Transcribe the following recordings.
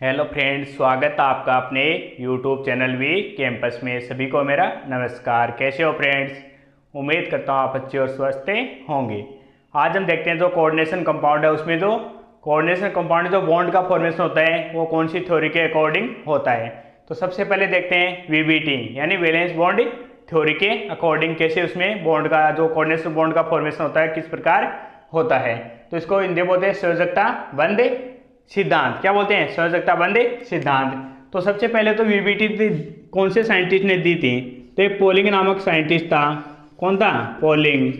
Hello friends, स्वागत है आपका अपने यूट्यूब चैनल वी कैंपस में। सभी को मेरा नमस्कार। कैसे हो फ्रेंड्स? उम्मीद करता हूँ आप अच्छे और स्वस्थ होंगे। आज हम देखते हैं जो कोऑर्डिनेशन कंपाउंड है, उसमें जो कोऑर्डिनेशन कंपाउंड जो बॉन्ड का फॉर्मेशन होता है वो कौन सी थ्योरी के अकॉर्डिंग होता है। तो सबसे पहले देखते हैं वीबीटी यानी वैलेंस बॉन्ड थ्योरी के अकॉर्डिंग कैसे उसमें बॉन्ड का जो कोऑर्डिनेशन बॉन्ड का फॉर्मेशन होता है किस प्रकार होता है। तो इसको हिंदी बोलते हैं संयोजकता बंध सिद्धांत। क्या बोलते हैं? संयोजकता बंध सिद्धांत। तो सबसे पहले तो वीबीटी कौन से साइंटिस्ट ने दी थी? तो एक पोलिंग नामक साइंटिस्ट था। कौन था? पोलिंग।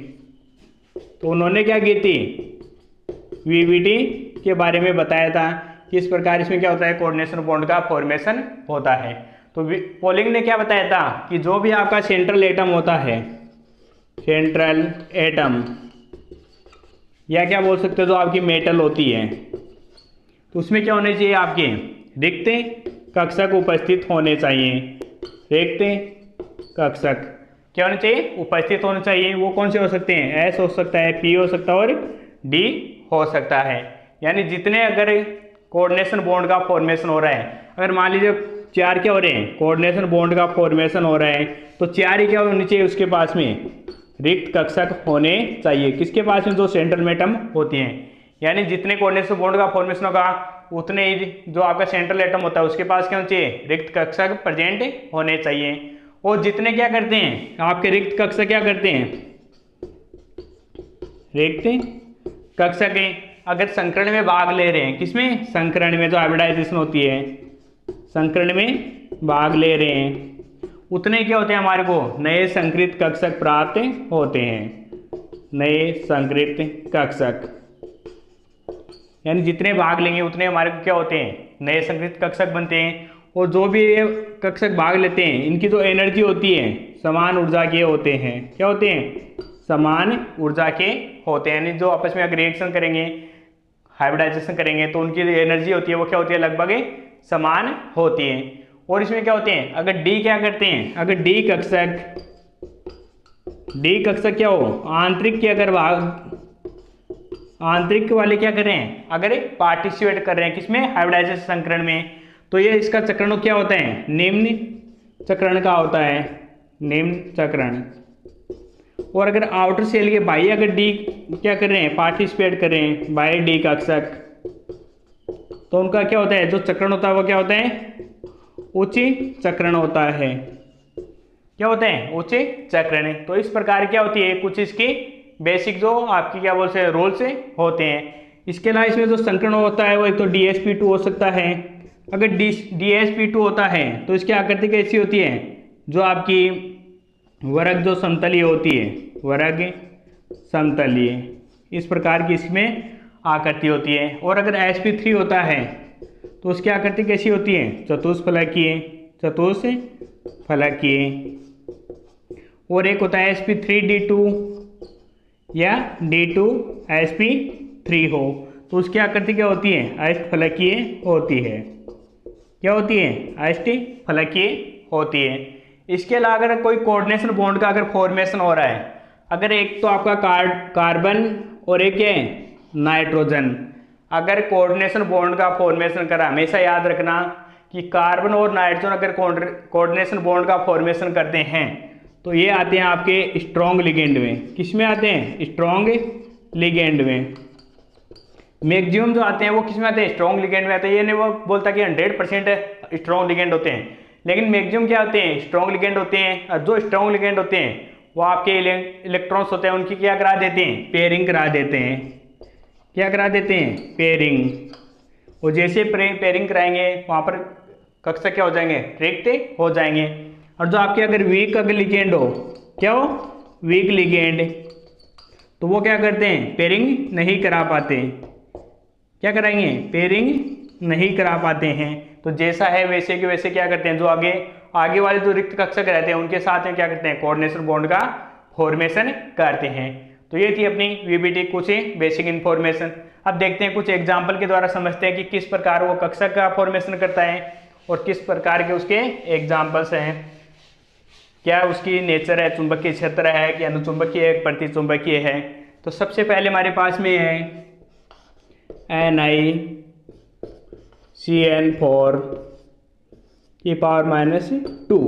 तो उन्होंने क्या की थी? वीबीटी के बारे में बताया था कि इस प्रकार इसमें क्या होता है, कोऑर्डिनेशन बॉन्ड का फॉर्मेशन होता है। तो पोलिंग ने क्या बताया था कि जो भी आपका सेंट्रल एटम होता है, सेंट्रल एटम या क्या बोल सकते हो जो आपकी मेटल होती है, तो उसमें क्या होने चाहिए? आपके रिक्त कक्षक उपस्थित होने चाहिए। रिक्त कक्षक क्या होने चाहिए? उपस्थित होने चाहिए। वो कौन से हो सकते हैं? एस हो सकता है, पी हो सकता है और डी हो सकता है। यानी जितने अगर कोऑर्डिनेशन बॉन्ड का फॉर्मेशन हो रहा है, अगर मान लीजिए चार क्या हो रहे हैं, कोऑर्डिनेशन बॉन्ड का फॉर्मेशन हो रहा है, तो चार ही क्या होने चाहिए उसके पास में? रिक्त कक्षक होने चाहिए। किसके पास में? जो सेंट्रल एटम होती हैं। यानी जितने कोऑर्डिनेशन बॉन्ड का फॉर्मेशन होगा उतने ही जो आपका सेंट्रल एटम होता है उसके पास क्या होना चाहिए? रिक्त कक्षक प्रेजेंट होने चाहिए। और जितने क्या करते हैं आपके रिक्त कक्षक, क्या करते हैं? रिक्त कक्षक अगर संकरण में भाग ले रहे हैं, किसमें? संकरण में, जो हाइब्रिडाइजेशन होती है, संकरण में भाग ले रहे हैं, उतने क्या होते हैं? हमारे को नए संकृत कक्षक प्राप्त होते हैं। नए संकृत कक्षक यानी जितने भाग लेंगे उतने हमारे को क्या होते हैं? नए संकृत कक्षक बनते हैं। और जो भी ये कक्षक भाग लेते हैं इनकी जो एनर्जी होती है समान ऊर्जा के होते हैं। क्या होते हैं? समान ऊर्जा के होते हैं। यानी जो आपस में अगर रिएक्शन करेंगे, हाइब्रिडाइजेशन करेंगे, तो उनकी एनर्जी होती है वो क्या होती है? लगभग समान होती है। और इसमें क्या होते हैं? अगर डी क्या करते हैं? अगर डी कक्षक क्या हो? आंतरिक के अगर भाग, आंतरिक वाले क्या कर रहे हैं? अगर पार्टिसिपेट कर रहे हैं किसमें? हाइब्रिडाइजेशन संकरण में, तो ये इसका चक्रण क्या होता है? निम्न चक्रण का होता है, निम्न चक्रण। और अगर आउटर सेल के बाह्य अगर डी क्या कर रहे हैं? पार्टिसिपेट कर रहे हैं, बाह्य डी कक्षक, तो उनका क्या होता है? जो चक्रण होता है वो क्या होता है? उच्च चक्रण होता है। क्या होता है? उच्च चक्रण। तो इस प्रकार क्या होती है कुछ इसकी बेसिक जो आपकी क्या बोलते हैं रूल्स होते हैं। इसके अलावा इसमें जो संकरण होता है वो एक तो DsP2 हो सकता है। अगर DsP2 होता है तो इसकी आकृति कैसी होती है? जो आपकी वर्ग जो समतलीय होती है, वर्ग समतलीय, इस प्रकार की इसमें आकृति होती है। और अगर sp3 होता है तो उसकी आकृति कैसी होती है? चतुष्फलकीय, चतुष्फलकीय। और एक होता है sp3d2 या D2sp3 हो, तो उसकी आकृति क्या होती है? अष्टफलकीय होती है। क्या होती है? अष्टफलकीय होती है। इसके अलावा अगर कोई कोऑर्डिनेशन बॉन्ड का अगर फॉर्मेशन हो रहा है, अगर एक तो आपका कार्बन और एक है नाइट्रोजन, अगर कोऑर्डिनेशन बॉन्ड का फॉर्मेशन करा, हमेशा याद रखना कि कार्बन और नाइट्रोजन अगर कोऑर्डिनेशन बॉन्ड का फॉर्मेशन करते हैं तो ये आते हैं आपके स्ट्रॉन्ग लिगेंड में। किस में आते हैं? स्ट्रॉन्ग लिगेंड में। मैक्सिमम जो आते हैं वो किस में आते हैं? स्ट्रॉन्ग लिगेंड में आते हैं। ये नहीं वो बोलता कि 100% स्ट्रॉन्ग लिगेंड होते हैं, लेकिन मैक्सिमम क्या होते हैं? स्ट्रॉन्ग लिगेंड होते हैं। और जो स्ट्रॉन्ग लिगेंड होते हैं वो आपके इलेक्ट्रॉन्स होते हैं उनकी क्या करा देते हैं? पेयरिंग करा देते हैं। क्या करा देते हैं? पेयरिंग। और जैसे पेयरिंग कराएंगे वहाँ पर कक्षक क्या हो जाएंगे? रिक्त हो जाएंगे। और जो आपके अगर वीक अगर लिगेंड हो, क्या हो? वीक लिगेंड, तो वो क्या करते हैं? पेयरिंग नहीं करा पाते। क्या कराएंगे? पेयरिंग नहीं करा पाते हैं। तो जैसा है वैसे के वैसे क्या करते हैं? जो आगे वाले जो रिक्त कक्षक रहते हैं उनके साथ में क्या करते हैं? कोऑर्डिनेशन बॉन्ड का फॉर्मेशन करते हैं। तो ये थी अपनी वीबीटी कुछ बेसिक इन्फॉर्मेशन। अब देखते हैं कुछ एग्जाम्पल के द्वारा समझते हैं कि किस प्रकार वो कक्षक का फॉर्मेशन करता है और किस प्रकार के उसके एग्जाम्पल्स हैं। क्या उसकी नेचर है? चुंबकीय क्षेत्र है कि अनुचुंबकीय है, प्रतिचुंबकीय है। तो सबसे पहले हमारे पास में है CN4 की पावर -2।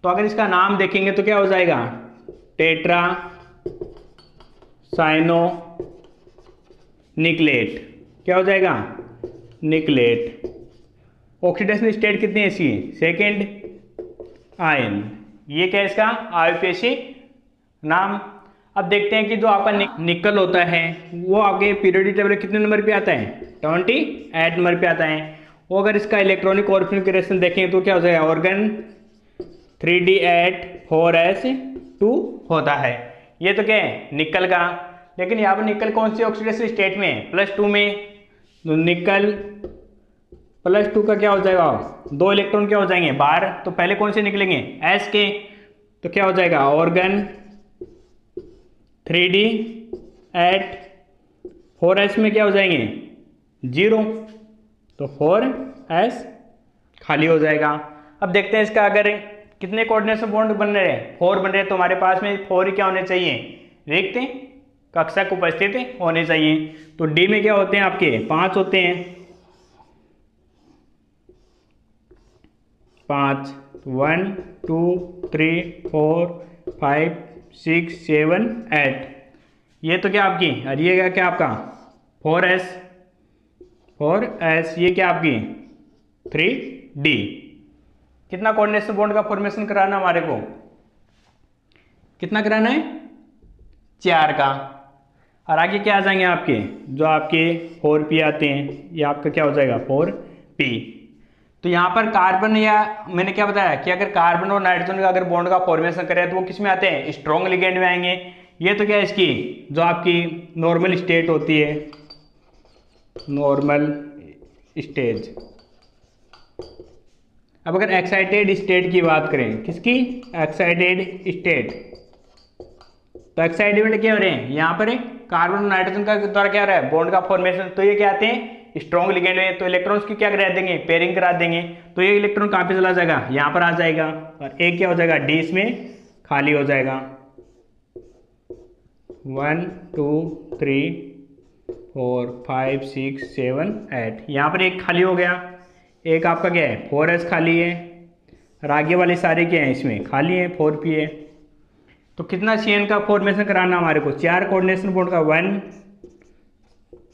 तो अगर इसका नाम देखेंगे तो क्या हो जाएगा, टेट्रा साइनो निकलेट। क्या हो जाएगा, निकलेट। ऑक्सीडेशन स्टेट कितनी है इसकी, सेकेंड आयन। ये क्या है इसका आईयूपीएसी नाम। अब देखते हैं कि जो आपका निकल होता है वो आपके पीरियोडिक टेबल कितने नंबर पे आता है, 28 नंबर पे आता है। वो अगर इसका इलेक्ट्रॉनिक कॉन्फ़िगरेशन देखें तो क्या हो जाएगा, ऑर्गन 3d8 4s2 होता है। ये तो क्या है निकल का। लेकिन यहाँ पर निकल कौन सी ऑक्सीडेशन स्टेट में, +2 में। तो निकल +2 का क्या हो जाएगा, 2 इलेक्ट्रॉन क्या हो जाएंगे बाहर। तो पहले कौन से निकलेंगे, s के। तो क्या हो जाएगा, ऑर्गन 3d8 4s में क्या हो जाएंगे 0। तो 4s खाली हो जाएगा। अब देखते हैं इसका अगर कितने कोऑर्डिनेशन बॉन्ड बन रहे हैं, 4 बन रहे हैं। तो हमारे पास में 4 ही क्या होने चाहिए, रिक्त कक्षक उपस्थित होने चाहिए। तो डी में क्या होते हैं आपके 5 होते हैं, 5 1 2 3 4 5 6 7 8। ये तो क्या आपकी, और ये क्या आपका 4s। ये क्या आपकी 3d। कितना कोऑर्डिनेशन बॉन्ड का फॉर्मेशन कराना हमारे को, कितना कराना है, 4 का। और आगे क्या आ जाएंगे आपके, जो आपके 4p आते हैं, ये आपका क्या हो जाएगा 4p। तो यहाँ पर कार्बन, या मैंने क्या बताया कि अगर कार्बन और नाइट्रोजन का अगर बॉन्ड का फॉर्मेशन करें तो वो किस में आते हैं, स्ट्रॉन्ग लिगेंड में आएंगे। ये तो क्या है इसकी जो आपकी नॉर्मल स्टेट होती है, नॉर्मल स्टेज। अब अगर एक्साइटेड स्टेट की बात करें, किसकी, एक्साइटेड स्टेट। तो एक्साइटेड क्या हो रहे हैं, यहाँ पर कार्बन और नाइट्रोजन का द्वारा क्या हो रहा है बॉन्ड का फॉर्मेशन। तो ये क्या आते हैं स्ट्रॉन्ग लिगेंड में। तो इलेक्ट्रॉन्स की क्या करा देंगे, पेयरिंग करा देंगे। तो ये इलेक्ट्रॉन कहाँ पे चला जाएगा, यहाँ पर आ जाएगा। और एक क्या हो जाएगा, डी इसमें खाली हो जाएगा। 1 2 3 4 5 6 7 8। यहाँ पर एक खाली हो गया। एक आपका क्या है 4s खाली है। और आगे वाले सारे क्या हैं इसमें खाली है, 4p है। तो कितना CN का फॉर्मेशन कराना हमारे को, 4 कोऑर्डिनेशन बॉन्ड का, 1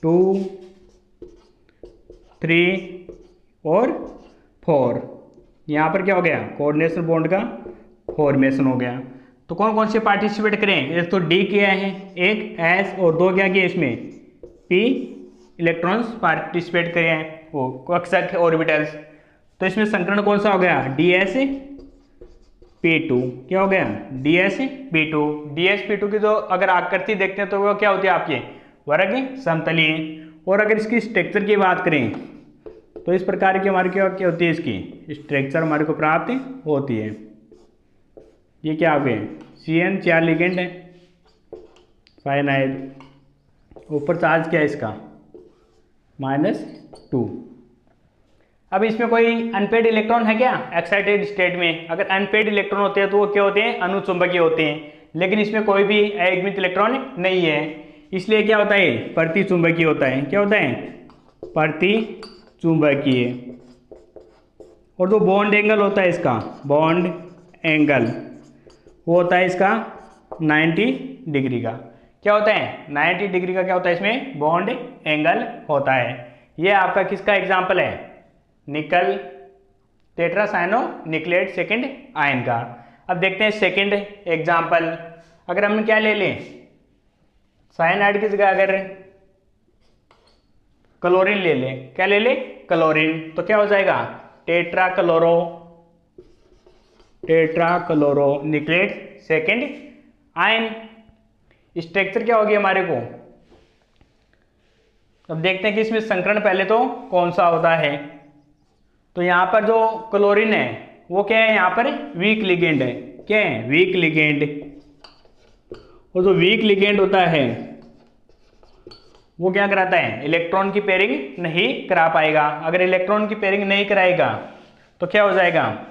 2 3 और 4। यहाँ पर क्या हो गया, कोऑर्डिनेशन बॉन्ड का फॉर्मेशन हो गया। तो कौन कौन से पार्टिसिपेट करें, एक तो D किया है, एक S और 2 क्या किए इसमें P इलेक्ट्रॉन्स पार्टिसिपेट करे हैं, वो कक्षक ऑर्बिटल्स। तो इसमें संकरण कौन सा हो गया, dsp2। क्या हो गया, dsp2। dsp2 की जो अगर आकृति देखते हैं तो वो क्या होती है आपके वर्ग समतलीय। और अगर इसकी स्ट्रक्चर की बात करें तो इस प्रकार की हमारी क्या होती है, इसकी स्ट्रक्चर हमारे को प्राप्त होती है। ये क्या हो गए, CN 4 लिगेंड है, साइनाइड। ऊपर चार्ज क्या है इसका -2। अब इसमें कोई अनपेड इलेक्ट्रॉन है क्या एक्साइटेड स्टेट में। अगर अनपेड इलेक्ट्रॉन होते हैं तो वो क्या होते हैं, अनुचुंबकीय होते हैं। लेकिन इसमें कोई भी अयुग्मित इलेक्ट्रॉन नहीं है, इसलिए क्या होता है प्रतिचुंबकीय होता है। क्या होता है, प्रतिचुंबकीय। और जो बॉन्ड एंगल होता है इसका, बॉन्ड एंगल वो होता है इसका 90 डिग्री का। क्या होता है 90 डिग्री का, क्या होता है इसमें बॉन्ड एंगल होता है। ये आपका किसका एग्जाम्पल है, निकल टेट्रासाइनो निकलेट सेकेंड आयन का। अब देखते हैं सेकेंड एग्जाम्पल। अगर हम क्या ले लें, साइनाइड की जगह अगर क्लोरीन ले लें, क्या ले लें क्लोरीन, तो क्या हो जाएगा टेट्राक्लोरो निकलेट सेकेंड आयन। स्ट्रक्चर क्या होगी हमारे को, अब देखते हैं कि इसमें संकरण पहले तो कौन सा होता है। तो यहाँ पर जो क्लोरीन है वो क्या है, यहाँ पर वीक लिगेंड है। क्या है, वीक लिगेंड। और जो वीक लिगेंड होता है वो क्या कराता है, इलेक्ट्रॉन की पेयरिंग नहीं करा पाएगा। अगर इलेक्ट्रॉन की पेयरिंग नहीं कराएगा तो क्या हो जाएगा,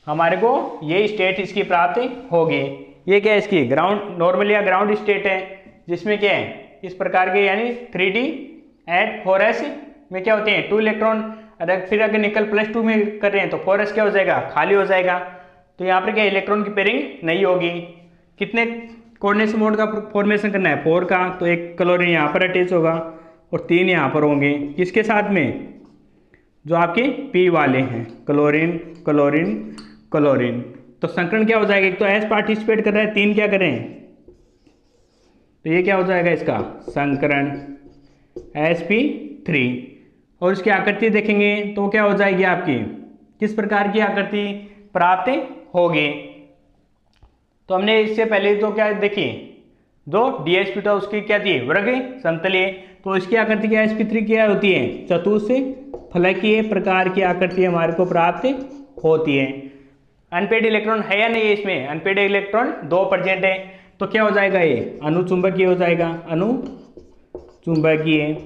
हमारे को ये स्टेट इसकी प्राप्त होगी। ये क्या है इसकी ग्राउंड, नॉर्मल या ग्राउंड स्टेट है, जिसमें क्या है इस प्रकार के यानी 3d8 4s में क्या होते हैं 2 इलेक्ट्रॉन। फिर अगर निकल +2 में कर रहे हैं तो 4s क्या हो जाएगा, खाली हो जाएगा। तो यहाँ पर क्या इलेक्ट्रॉन की पेयरिंग नहीं होगी। कितने कोऑर्डिनेशन मोड का फॉर्मेशन करना है, 4 का, तो एक क्लोरीन यहाँ पर अटैच होगा और 3 यहाँ पर होंगे। किसके साथ में, जो आपके P वाले हैं, क्लोरीन क्लोरीन क्लोरीन। तो संकरण क्या हो जाएगा, एक तो S पार्टिसिपेट कर रहा है, 3 क्या करें, तो ये क्या हो जाएगा इसका संकरण sp3। और इसकी आकृति देखेंगे तो क्या हो जाएगी आपकी, किस प्रकार की आकृति प्राप्त होगी। तो हमने इससे पहले तो क्या देखी, जो DSP था उसकी क्या थी, वर्ग समतलीय। तो इसकी आकृति क्या sp3 क्या होती है, चतुष्फलकीय प्रकार की आकृति हमारे को प्राप्त होती है। अनपेड इलेक्ट्रॉन है या नहीं है इसमें, अनपेड इलेक्ट्रॉन 2 प्रेजेंट है। तो क्या हो जाएगा, ये अनुचुंबकीय हो जाएगा, अनुचुंबकीय।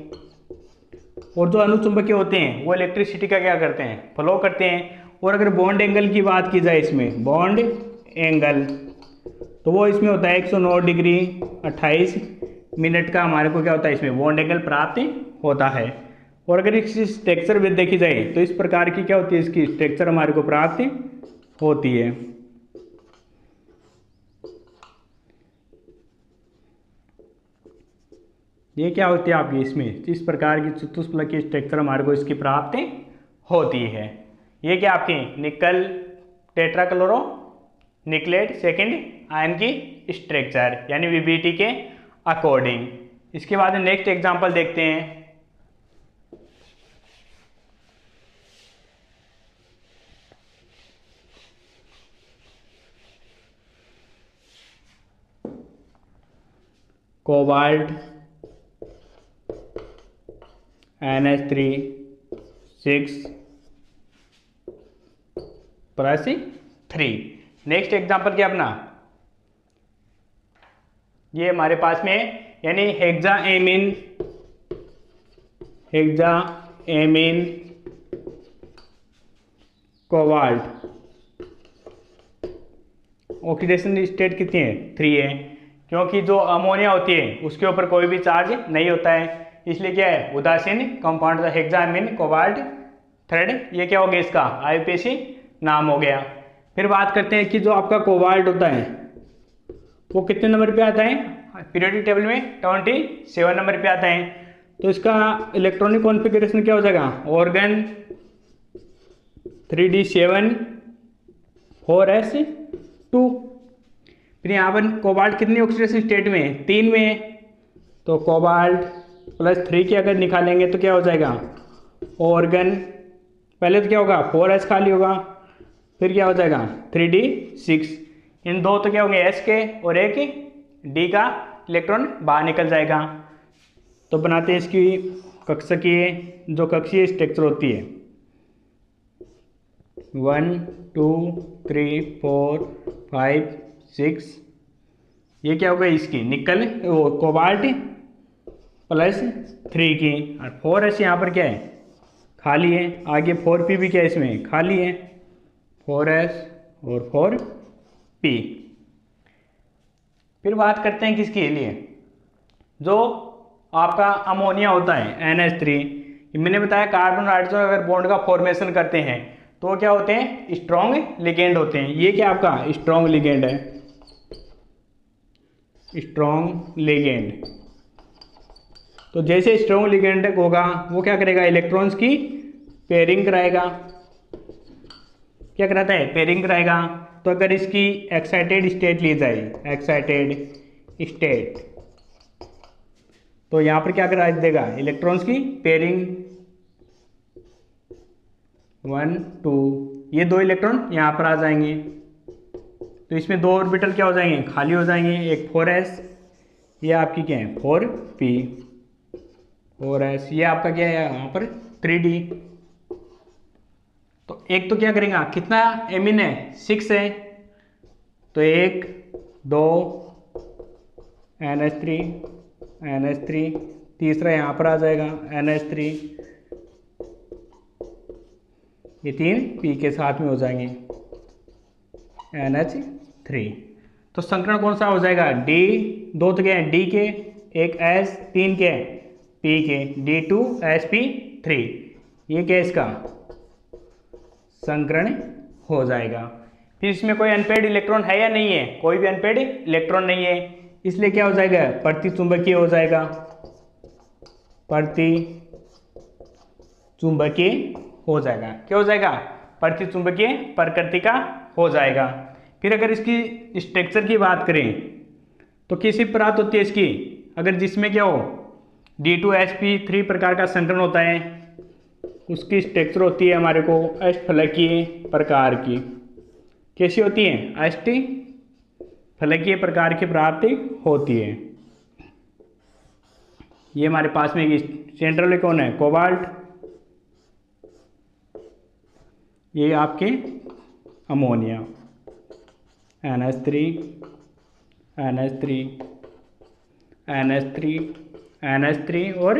और जो अनुचुंबकीय होते हैं वो इलेक्ट्रिसिटी का क्या करते हैं, फ्लो करते हैं। और अगर बॉन्ड एंगल की बात की जाए, इसमें बॉन्ड एंगल तो वो इसमें होता है 109 डिग्री 28 मिनट का हमारे को क्या होता है, इसमें बॉन्ड एंगल प्राप्त होता है। और अगर इसकी स्ट्रक्चर भी देखी जाए तो इस प्रकार की क्या होती है, इसकी स्ट्रक्चर हमारे को प्राप्त होती है। ये क्या होती है आपकी, इसमें इस प्रकार की चतुष्फलकीय स्ट्रक्चर हमारे को इसकी प्राप्त होती है। ये क्या आपकी निकल टेट्राक्लोरो निकलेट सेकंड आयन की स्ट्रक्चर यानी VBT के अकॉर्डिंग। इसके बाद नेक्स्ट एग्जांपल देखते हैं। कोबाल्ट NH3 नेक्स्ट एग्जांपल क्या अपना, ये हमारे पास में यानी हेक्साएमीन कोबाल्ट ऑक्सीडेशन स्टेट कितनी है, 3 है। क्योंकि जो अमोनिया होती है उसके ऊपर कोई भी चार्ज नहीं होता है, इसलिए क्या है उदासीन कंपाउंड हेक्साएमीन कोबाल्ट थर्ड। ये क्या हो गया, इसका IUPAC नाम हो गया। फिर बात करते हैं कि जो आपका कोबाल्ट होता है वो कितने नंबर पे आता है, पीरियोडिक टेबल में 27 नंबर पे आता है। तो इसका इलेक्ट्रॉनिक कॉन्फ़िगरेशन क्या हो जाएगा, ऑर्गन 3d7 4s2। फिर यहाँ पर कोबाल्ट कितनी ऑक्सीडेशन स्टेट में, 3 में। तो कोबाल्ट +3 की अगर निकालेंगे तो क्या हो जाएगा, ऑर्गन पहले तो क्या होगा 4s खाली होगा, फिर क्या हो जाएगा 3d6। इन दो तो क्या होंगे S के और एक D का इलेक्ट्रॉन बाहर निकल जाएगा। तो बनाते हैं इसकी कक्षकीय, जो कक्षीय स्ट्रक्चर होती है 1 2 3 4 5 6। ये क्या होगा इसकी निकल वो कोबाल्ट +3 की, और 4s यहाँ पर क्या है खाली है। आगे 4p भी क्या है इसमें खाली है, 4s और 4p। फिर बात करते हैं किसके लिए, जो आपका अमोनिया होता है NH3। मैंने बताया कार्बन हाइड्रोजन अगर बॉन्ड का फॉर्मेशन करते हैं तो क्या होते हैं, स्ट्रॉन्ग लिगेंड होते हैं। ये क्या आपका स्ट्रॉन्ग लिगेंड है, स्ट्रॉन्ग लिगेंड। तो जैसे स्ट्रॉन्ग लिगेंड होगा वो क्या करेगा, इलेक्ट्रॉन्स की पेयरिंग कराएगा। क्या कराता है, पेयरिंग कराएगा। तो अगर इसकी एक्साइटेड स्टेट ली जाए, एक्साइटेड स्टेट, तो यहाँ पर क्या करा देगा, इलेक्ट्रॉन्स की पेयरिंग 1 2। ये 2 इलेक्ट्रॉन यहाँ पर आ जाएंगे, तो इसमें 2 ऑर्बिटल क्या हो जाएंगे, खाली हो जाएंगे। एक 4s, ये आपकी क्या है 4p, 4s, ये आपका क्या है यहाँ पर 3d। तो एक तो क्या करेगा, कितना एमीन है 6 है, तो 1 2 NH3 तीसरा यहाँ पर आ जाएगा NH3, ये 3 P के साथ में हो जाएंगे NH3। तो संकरण कौन सा हो जाएगा, D, 2 तो क्या है D के, एक S, 3 के P के, D2sp3। 3, ये क्या है इसका संकरण हो जाएगा। फिर इसमें कोई अनपेड इलेक्ट्रॉन है या नहीं है, कोई भी अनपेड इलेक्ट्रॉन नहीं है, इसलिए क्या हो जाएगा प्रति चुंबकीय हो जाएगा, प्रति चुंबकीय हो जाएगा। क्या हो जाएगा प्रति चुंबकीय प्रकृति का हो जाएगा। फिर अगर इसकी स्ट्रक्चर की बात करें तो किसी प्राप्त होती है इसकी, अगर जिसमें क्या हो D2sp3 प्रकार का संकरण होता है, उसकी स्ट्रक्चर होती है हमारे को अष्टफलकीय प्रकार की। कैसी होती है अष्टफलकीय प्रकार की प्राप्ति होती है। ये हमारे पास में सेंट्रल में कौन है कोबाल्ट, ये आपके ammonia NH3 NH3 NH3 NH3 और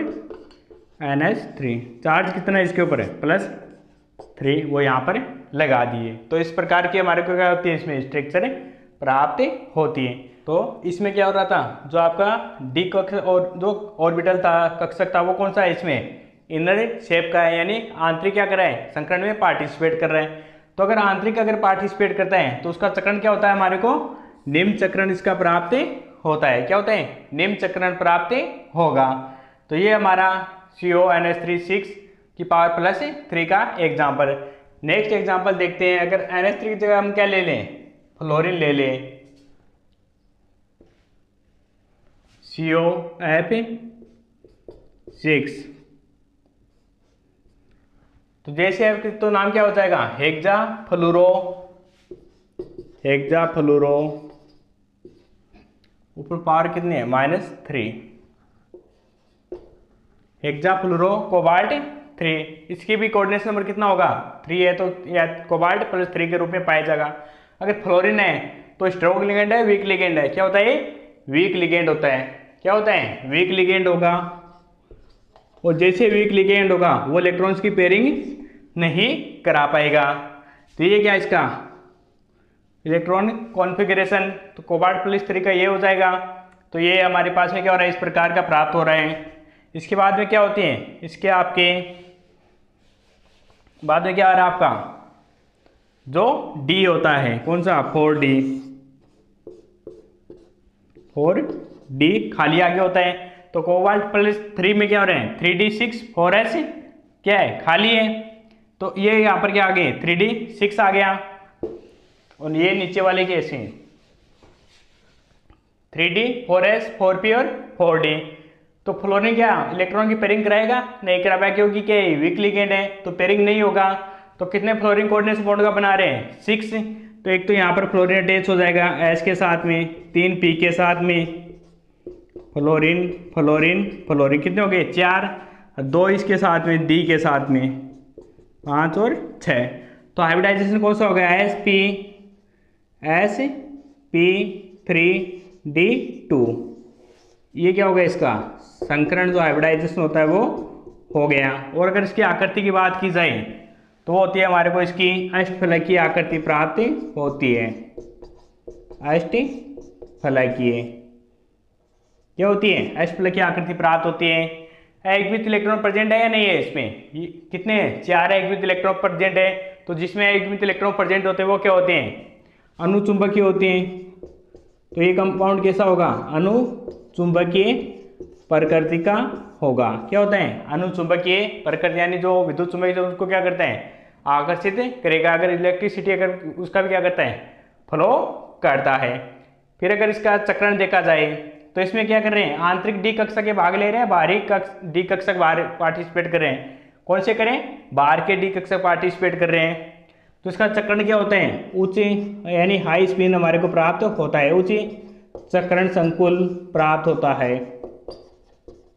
NH3। चार्ज कितना इसके ऊपर है +3, वो यहाँ पर लगा दिए। तो इस प्रकार की हमारे को क्या होती है इसमें स्ट्रक्चर प्राप्त होती है। तो इसमें क्या हो रहा था, जो आपका डी कक्षक और जो ऑर्बिटल था कक्षक था वो कौन सा है इसमें इनर शेप का है, यानी आंतरिक क्या कर रहा है संकरण में पार्टिसिपेट कर रहा है। तो अगर आंतरिक अगर पार्टिसिपेट करता है तो उसका चक्रण क्या होता है हमारे को निम्न चक्रण इसका प्राप्त होता है। क्या होता है निम्न चक्रण प्राप्त होगा। तो ये हमारा CONH3 की पावर +3 का एग्जाम्पल। नेक्स्ट एग्जाम्पल देखते हैं। अगर NH3 की जगह हम क्या ले लें फ्लोरीन ले लें, COF6, तो जैसे तो नाम क्या हो जाएगा हेक्सा फ्लूरो, ऊपर पावर कितनी है -3, हेक्सा फ्लूरो कोबाल्ट 3। इसकी भी कोऑर्डिनेशन नंबर कितना होगा 3 है, तो या कोबाल्ट +3 के रूप में पाया जाएगा। अगर फ्लोरीन है तो स्ट्रॉन्ग लिगेंड है वीक लिगेंड है, क्या होता है वीक लिगेंड होता है। क्या होता है वीक लिगेंड होगा, और जैसे वीक लिगेंड होगा वो इलेक्ट्रॉन्स की पेयरिंग नहीं करा पाएगा। तो ये क्या इसका इलेक्ट्रॉनिक कॉन्फ़िगरेशन, तो कोबाल्ट +3 का ये हो जाएगा। तो ये हमारे पास में क्या हो रहा है इस प्रकार का प्राप्त हो रहा है। इसके बाद में क्या होती है इसके आपके बाद में क्या आ रहा है आपका जो डी होता है कौन सा 4D खाली आगे होता है। तो कोबाल्ट +3 में क्या हो रहे हैं 3D6 4S क्या है खाली है, तो ये यहाँ पर क्या आ गए 3D6 आ गया, और ये नीचे वाले कैसे 3D 4S 4P और 4D। तो फ्लोरीन क्या इलेक्ट्रॉन की पेयरिंग कराएगा नहीं करा पाएगा, क्योंकि क्या वीक लिगेंड है तो पेयरिंग नहीं होगा। तो कितने फ्लोरीन कोऑर्डिनेशन बॉन्ड का बना रहे हैं 6, तो एक तो यहाँ पर फ्लोरीन अटैच हो जाएगा S के साथ में, 3P के साथ में फ्लोरीन फ्लोरीन फ्लोरीन कितने हो गए 4, 2 इसके साथ में D के साथ में 5 और 6। तो हाइब्रिडाइजेशन कौन सा हो गया sp3d2, ये क्या हो गया इसका संकरण जो हाइब्रिडाइजेशन होता है वो हो गया। और अगर इसकी आकृति की बात की जाए तो वो होती है हमारे को इसकी अष्टफलकीय आकृति प्राप्त होती है। अष्टफलकीय क्या होती है अष्टफलकीय आकृति प्राप्त होती है। एकवित इलेक्ट्रॉन प्रेजेंट है या नहीं है इसमें, ये कितने 4 एकवित इलेक्ट्रॉन प्रेजेंट है। तो जिसमें एकवित इलेक्ट्रॉन प्रेजेंट होते हैं वो क्या होते हैं अनुचुंबकीय होते हैं। तो ये कंपाउंड कैसा होगा अनुचुंबकीय प्रकृति का होगा। क्या होता है अनुचुंबकीय प्रकृति, यानी जो विद्युत चुंबकीय उसको क्या करता है आकर्षित करेगा। अगर इलेक्ट्रिसिटी अगर उसका भी क्या करता है फ्लो करता है। फिर अगर इसका चक्रण देखा जाए तो इसमें क्या कर रहे हैं आंतरिक डी कक्षक के भाग ले रहे हैं, बाहरी डी कक्षक बाहर पार्टिसिपेट कर रहे हैं। कौन से करें बाहर के डी कक्षक पार्टिसिपेट कर रहे हैं। तो इसका चक्रण क्या होता है उच्च यानी हाई स्पिन हमारे को प्राप्त होता है, उच्च चक्रण संकुल प्राप्त होता है।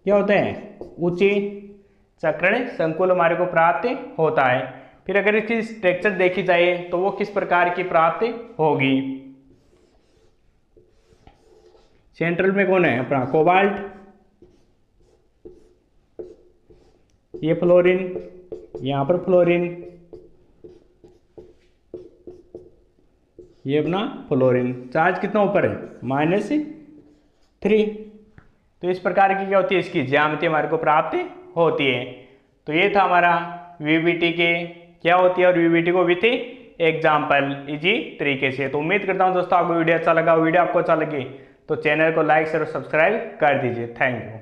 क्या होता है उच्च चक्रण संकुल हमारे को प्राप्त होता है। फिर अगर इसकी स्ट्रक्चर देखी जाए तो वो किस प्रकार की प्राप्त होगी। सेंट्रल में कौन है अपना कोबाल्ट, ये फ्लोरीन, यहां पर फ्लोरीन, ये अपना फ्लोरीन। चार्ज कितना ऊपर है -3। तो इस प्रकार की क्या होती है इसकी ज्यामिति हमारे को प्राप्त होती है। तो ये था हमारा वीबीटी के क्या होती है और वीबीटी को विथ एग्जाम्पल इजी तरीके से। तो उम्मीद करता हूँ दोस्तों आपको वीडियो अच्छा लगा। वीडियो आपको अच्छा लगे तो चैनल को लाइक शेयर और सब्सक्राइब कर दीजिए। Thank you.